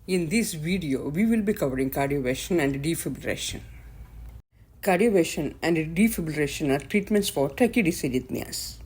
In this video, we will be covering cardioversion and defibrillation. Cardioversion and defibrillation are treatments for tachydysrhythmias.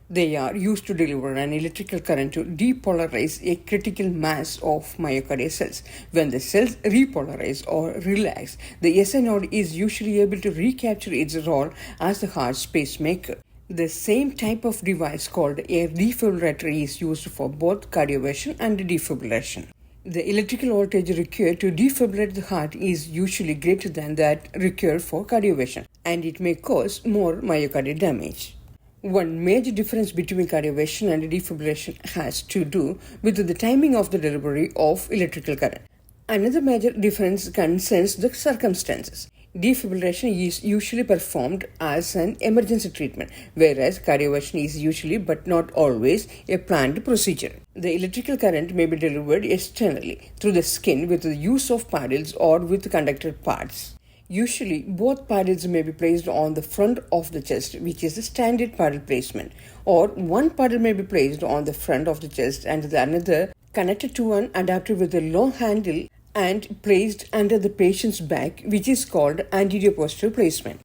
They are used to deliver an electrical current to depolarize a critical mass of myocardial cells. When the cells repolarize or relax, the SI node is usually able to recapture its role as the heart's pacemaker. The same type of device called a defibrillator is used for both cardioversion and defibrillation. The electrical voltage required to defibrillate the heart is usually greater than that required for cardioversion, and it may cause more myocardial damage. One major difference between cardioversion and defibrillation has to do with the timing of the delivery of electrical current. Another major difference concerns the circumstances. Defibrillation is usually performed as an emergency treatment, whereas cardioversion is usually but not always a planned procedure. The electrical current may be delivered externally through the skin with the use of paddles or with conducted pads. Usually, both paddles may be placed on the front of the chest, which is the standard paddle placement, or one paddle may be placed on the front of the chest and the another connected to an adapter with a long handle and placed under the patient's back, which is called anterior posterior placement.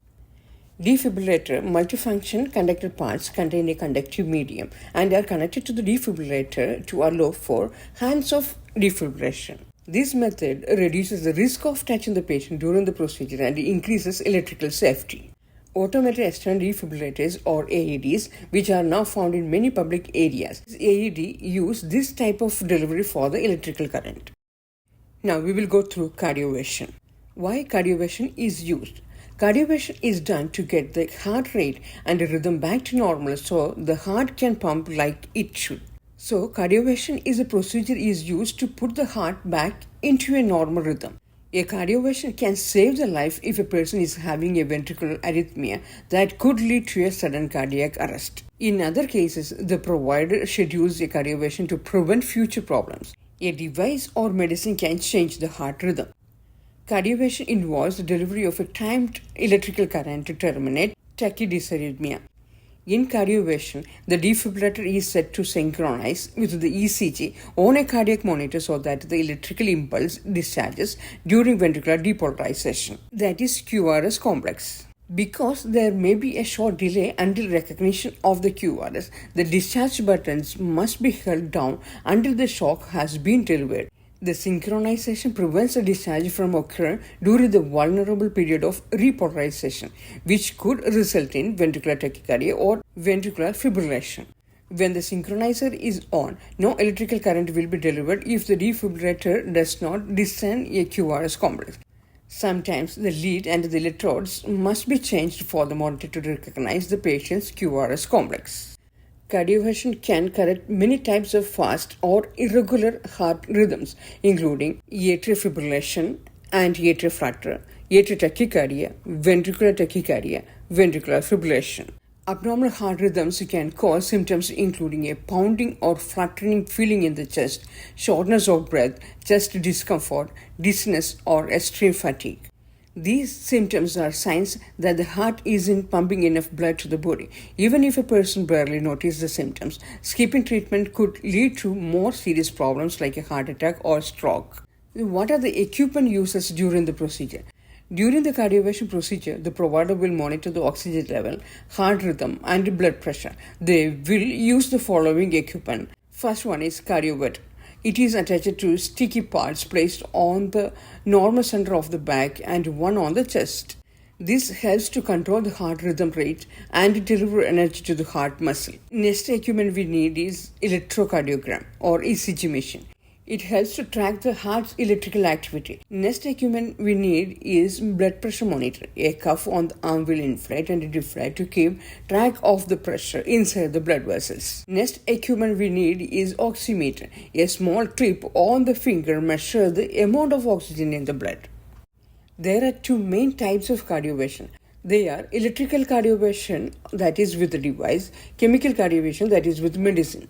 Defibrillator multifunction conductor parts contain a conductive medium and are connected to the defibrillator to allow for hands-off defibrillation. This method reduces the risk of touching the patient during the procedure and increases electrical safety. Automated external defibrillators or AEDs, which are now found in many public areas. AED use this type of delivery for the electrical current. Now we will go through cardioversion. Why cardioversion is used? Cardioversion is done to get the heart rate and rhythm back to normal so the heart can pump like it should. So cardioversion is a procedure is used to put the heart back into a normal rhythm. A cardioversion can save the life if a person is having a ventricular arrhythmia that could lead to a sudden cardiac arrest. In other cases, the provider schedules a cardioversion to prevent future problems. A device or medicine can change the heart rhythm. Cardioversion involves the delivery of a timed electrical current to terminate tachydysrhythmia. In cardioversion, the defibrillator is set to synchronize with the ECG on a cardiac monitor so that the electrical impulse discharges during ventricular depolarization, that is QRS complex. Because there may be a short delay until recognition of the QRS, the discharge buttons must be held down until the shock has been delivered. The synchronization prevents the discharge from occurring during the vulnerable period of repolarization, which could result in ventricular tachycardia or ventricular fibrillation. When the synchronizer is on, no electrical current will be delivered if the defibrillator does not discern a QRS complex. Sometimes the lead and the electrodes must be changed for the monitor to recognize the patient's QRS complex. Cardioversion can correct many types of fast or irregular heart rhythms, including atrial fibrillation and atrial flutter, atrial tachycardia, ventricular fibrillation. Abnormal heart rhythms can cause symptoms including a pounding or fluttering feeling in the chest, shortness of breath, chest discomfort, dizziness, or extreme fatigue. These symptoms are signs that the heart isn't pumping enough blood to the body. Even if a person barely notices the symptoms, skipping treatment could lead to more serious problems like a heart attack or stroke. What are the equipment uses during the procedure? During the cardioversion procedure, the provider will monitor the oxygen level, heart rhythm, and blood pressure. They will use the following equipment. First one is Cardioverter. It is attached to sticky parts placed on the normal center of the back and one on the chest. This helps to control the heart rhythm rate and deliver energy to the heart muscle. Next equipment we need is electrocardiogram or ECG machine. It helps to track the heart's electrical activity. Next equipment we need is blood pressure monitor. A cuff on the arm will inflate and deflate to keep track of the pressure inside the blood vessels. Next equipment we need is oximeter. A small tip on the finger measures the amount of oxygen in the blood. There are two main types of cardioversion. They are electrical cardioversion, that is with the device, chemical cardioversion, that is with medicine.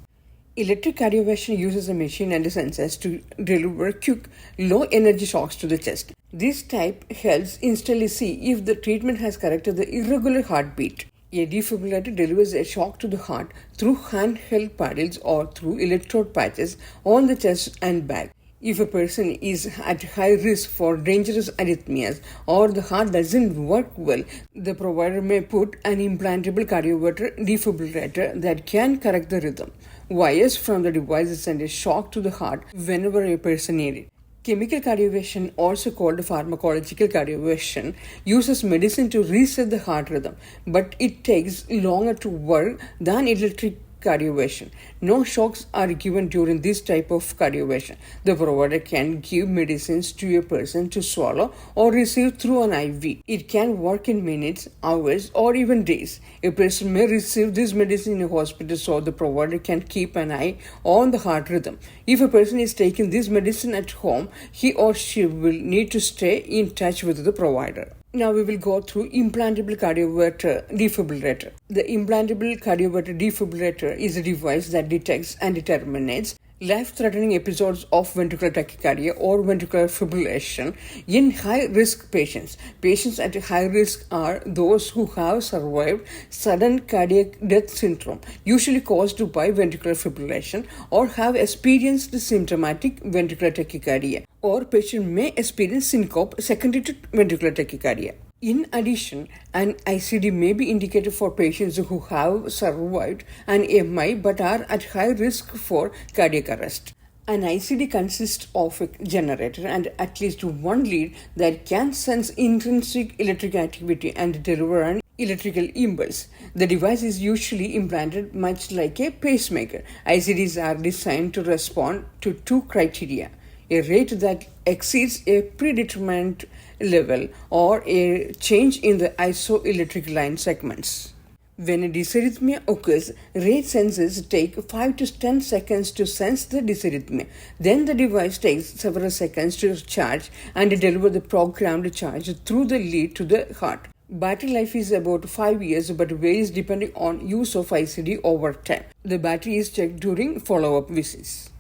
Electric cardioversion uses a machine and sensors to deliver quick, low-energy shocks to the chest. This type helps instantly see if the treatment has corrected the irregular heartbeat. A defibrillator delivers a shock to the heart through handheld paddles or through electrode patches on the chest and back. If a person is at high risk for dangerous arrhythmias or the heart doesn't work well, the provider may put an implantable cardioverter defibrillator that can correct the rhythm. Wires from the device send a shock to the heart whenever a person needs it. Chemical cardioversion, also called pharmacological cardioversion, uses medicine to reset the heart rhythm, but it takes longer to work than electric cardioversion. No shocks are given during this type of cardioversion. The provider can give medicines to a person to swallow or receive through an IV. It can work in minutes, hours, or even days. A person may receive this medicine in a hospital, so the provider can keep an eye on the heart rhythm. If a person is taking this medicine at home, he or she will need to stay in touch with the provider. Now we will go through implantable cardioverter defibrillator. The implantable cardioverter defibrillator is a device that detects and terminates life-threatening episodes of ventricular tachycardia or ventricular fibrillation in high-risk patients. Patients at high risk are those who have survived sudden cardiac death syndrome, usually caused by ventricular fibrillation, or have experienced symptomatic ventricular tachycardia, or patient may experience syncope secondary to ventricular tachycardia. In addition, an ICD may be indicated for patients who have survived an MI but are at high risk for cardiac arrest. An ICD consists of a generator and at least one lead that can sense intrinsic electric activity and deliver an electrical impulse. The device is usually implanted much like a pacemaker. ICDs are designed to respond to two criteria: a rate that exceeds a predetermined level or a change in the isoelectric line segments. When a dysarrhythmia occurs, rate sensors take 5 to 10 seconds to sense the dysarrhythmia. Then the device takes several seconds to charge and deliver the programmed charge through the lead to the heart. Battery life is about 5 years but varies depending on use of ICD over time. The battery is checked during follow-up visits.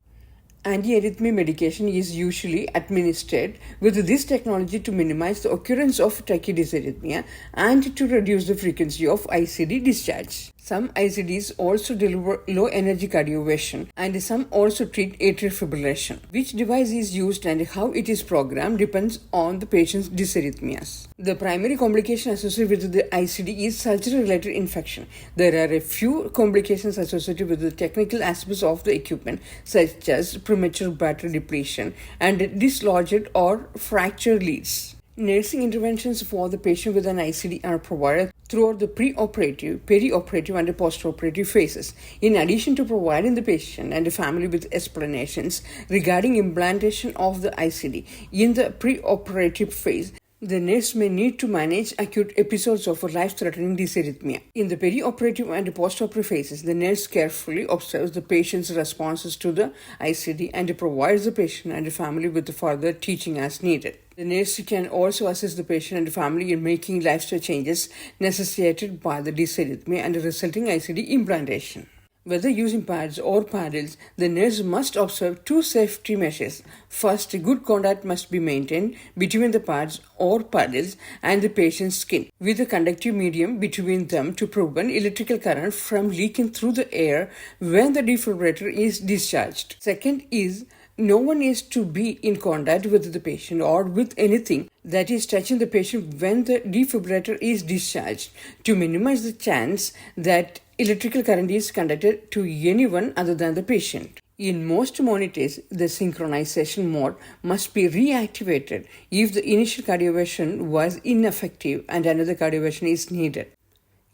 Antiarrhythmic medication is usually administered with this technology to minimize the occurrence of tachydysrhythmia and to reduce the frequency of ICD discharge. Some ICDs also deliver low-energy cardioversion and some also treat atrial fibrillation. Which device is used and how it is programmed depends on the patient's dysarrhythmias. The primary complication associated with the ICD is surgery-related infection. There are a few complications associated with the technical aspects of the equipment, such as premature battery depletion and dislodged or fractured leads. Nursing interventions for the patient with an ICD are provided throughout the preoperative, perioperative, and postoperative phases. In addition to providing the patient and the family with explanations regarding implantation of the ICD, in the preoperative phase, the nurse may need to manage acute episodes of life-threatening dysarrhythmia. In the perioperative and postoperative phases, the nurse carefully observes the patient's responses to the ICD and provides the patient and the family with further teaching as needed. The nurse can also assist the patient and the family in making lifestyle changes necessitated by the dysarrhythmia and the resulting ICD implantation. Whether using pads or paddles, the nurse must observe two safety measures. First, good contact must be maintained between the pads or paddles and the patient's skin, with a conductive medium between them to prevent electrical current from leaking through the air when the defibrillator is discharged. Second is, no one is to be in contact with the patient or with anything that is touching the patient when the defibrillator is discharged, to minimize the chance that electrical current is conducted to anyone other than the patient. In most monitors, the synchronization mode must be reactivated if the initial cardioversion was ineffective and another cardioversion is needed.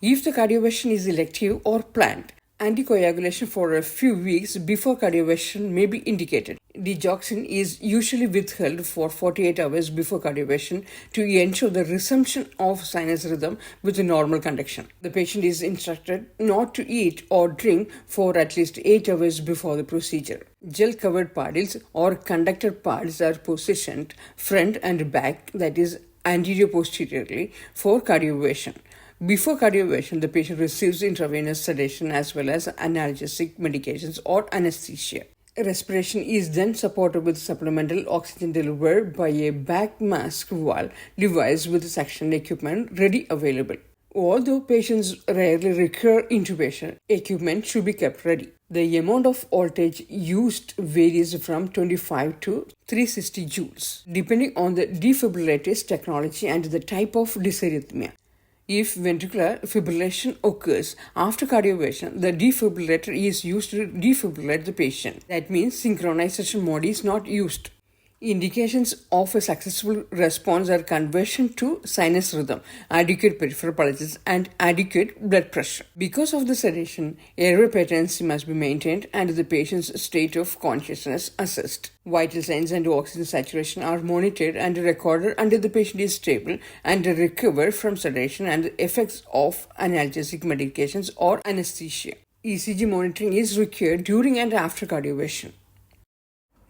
If the cardioversion is elective or planned, anticoagulation for a few weeks before cardioversion may be indicated. Digoxin is usually withheld for 48 hours before cardioversion to ensure the resumption of sinus rhythm with normal conduction. The patient is instructed not to eat or drink for at least 8 hours before the procedure. Gel-covered paddles or conductor pads are positioned front and back, that is anterior-posteriorly, for cardioversion. Before cardioversion, the patient receives intravenous sedation as well as analgesic medications or anesthesia. Respiration is then supported with supplemental oxygen delivered by a back mask valve device with suction equipment ready available. Although patients rarely require intubation, equipment should be kept ready. The amount of voltage used varies from 25 to 360 joules, depending on the defibrillator's technology and the type of dysrhythmia. If ventricular fibrillation occurs after cardioversion, the defibrillator is used to defibrillate the patient. That means synchronization mode is not used. Indications of a successful response are conversion to sinus rhythm, adequate peripheral pulses, and adequate blood pressure. Because of the sedation, airway patency must be maintained and the patient's state of consciousness assessed. Vital signs and oxygen saturation are monitored and recorded until the patient is stable and recovered from sedation and the effects of analgesic medications or anesthesia. ECG monitoring is required during and after cardioversion.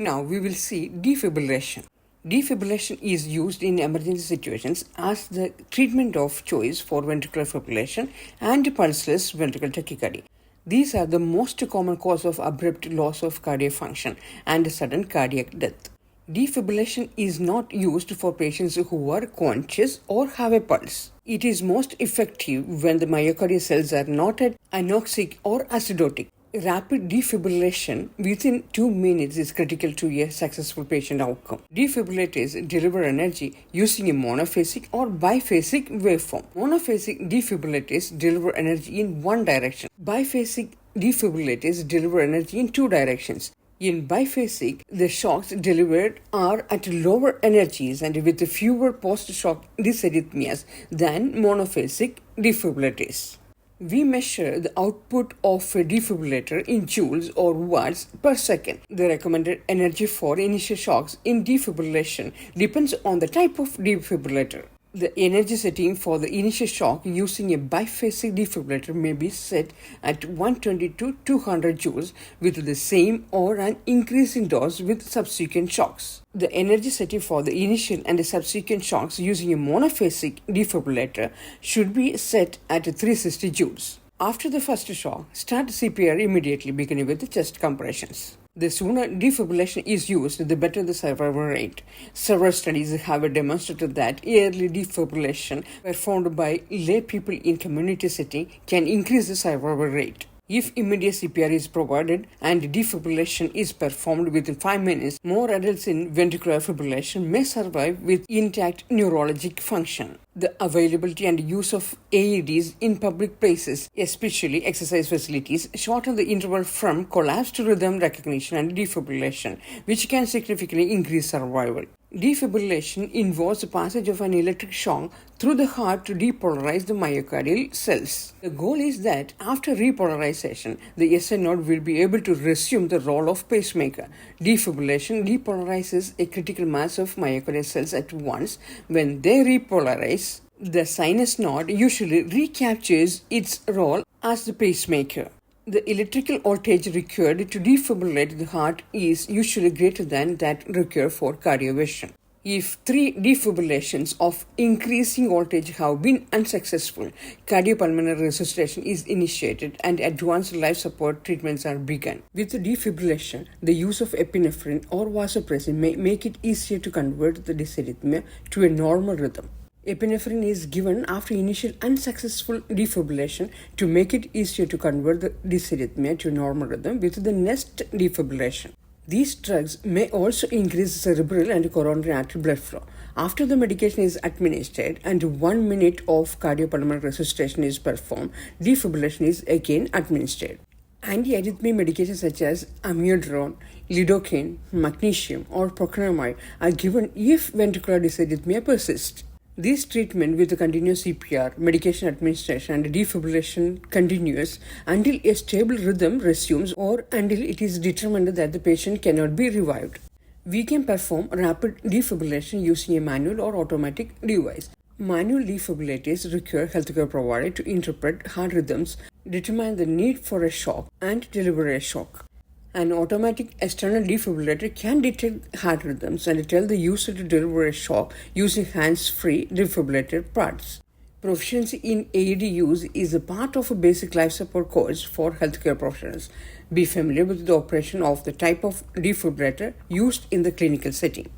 Now we will see defibrillation. Defibrillation is used in emergency situations as the treatment of choice for ventricular fibrillation and pulseless ventricular tachycardia. These are the most common cause of abrupt loss of cardiac function and sudden cardiac death. Defibrillation is not used for patients who are conscious or have a pulse. It is most effective when the myocardial cells are not at anoxic or acidotic. Rapid defibrillation within 2 minutes is critical to a successful patient outcome. Defibrillators deliver energy using a monophasic or biphasic waveform. Monophasic defibrillators deliver energy in one direction. Biphasic defibrillators deliver energy in two directions. In biphasic, the shocks delivered are at lower energies and with fewer post-shock dysrhythmias than monophasic defibrillators. We measure the output of a defibrillator in joules or watts per second. The recommended energy for initial shocks in defibrillation depends on the type of defibrillator. The energy setting for the initial shock using a biphasic defibrillator may be set at 120 to 200 joules with the same or an increasing dose with subsequent shocks. The energy setting for the initial and the subsequent shocks using a monophasic defibrillator should be set at 360 joules. After the first shock, start CPR immediately, beginning with the chest compressions. The sooner defibrillation is used, the better the survival rate. Several studies have demonstrated that early defibrillation performed by lay people in community setting can increase the survival rate. If immediate CPR is provided and defibrillation is performed within 5 minutes, more adults in ventricular fibrillation may survive with intact neurologic function. The availability and use of AEDs in public places, especially exercise facilities, shorten the interval from collapse to rhythm recognition and defibrillation, which can significantly increase survival. Defibrillation involves the passage of an electric shock through the heart to depolarize the myocardial cells. The goal is that after repolarization, the SI node will be able to resume the role of pacemaker. Defibrillation depolarizes a critical mass of myocardial cells at once. When they repolarize, the sinus node usually recaptures its role as the pacemaker. The electrical voltage required to defibrillate the heart is usually greater than that required for cardioversion. If 3 defibrillations of increasing voltage have been unsuccessful, cardiopulmonary resuscitation is initiated and advanced life support treatments are begun. With the defibrillation, the use of epinephrine or vasopressin may make it easier to convert the dysrhythmia to a normal rhythm. Epinephrine is given after initial unsuccessful defibrillation to make it easier to convert the dysrhythmia to normal rhythm with the next defibrillation. These drugs may also increase cerebral and coronary artery blood flow. After the medication is administered and 1 minute of cardiopulmonary resuscitation is performed, defibrillation is again administered. Anti-arrhythmia medications such as amiodarone, lidocaine, magnesium, or procainamide are given if ventricular dysrhythmia persists. This treatment with the continuous CPR, medication administration, and defibrillation continues until a stable rhythm resumes or until it is determined that the patient cannot be revived. We can perform rapid defibrillation using a manual or automatic device. Manual defibrillators require healthcare provider to interpret heart rhythms, determine the need for a shock, and deliver a shock. An automatic external defibrillator can detect heart rhythms and tell the user to deliver a shock using hands-free defibrillator pads. Proficiency in AED use is a part of a basic life support course for healthcare professionals. Be familiar with the operation of the type of defibrillator used in the clinical setting.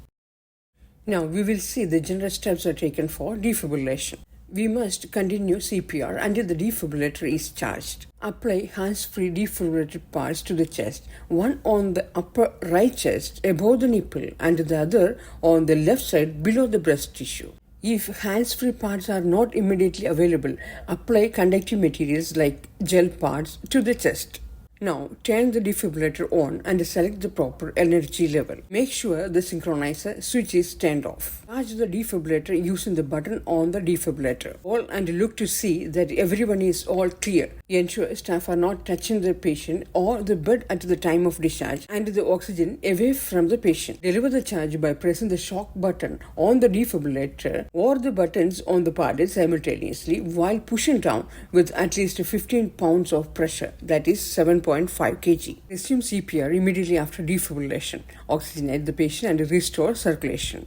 Now we will see the general steps are taken for defibrillation. We must continue CPR until the defibrillator is charged. Apply hands-free defibrillator pads to the chest, one on the upper right chest above the nipple and the other on the left side below the breast tissue. If hands-free pads are not immediately available, apply conductive materials like gel pads to the chest. Now, turn the defibrillator on and select the proper energy level. Make sure the synchronizer switch is turned off. Charge the defibrillator using the button on the defibrillator. Hold and look to see that everyone is all clear. Ensure staff are not touching the patient or the bed at the time of discharge and the oxygen away from the patient. Deliver the charge by pressing the shock button on the defibrillator or the buttons on the pad simultaneously while pushing down with at least 15 pounds of pressure, that is 7.5 kg. Resume CPR immediately after defibrillation. Oxygenate the patient and restore circulation.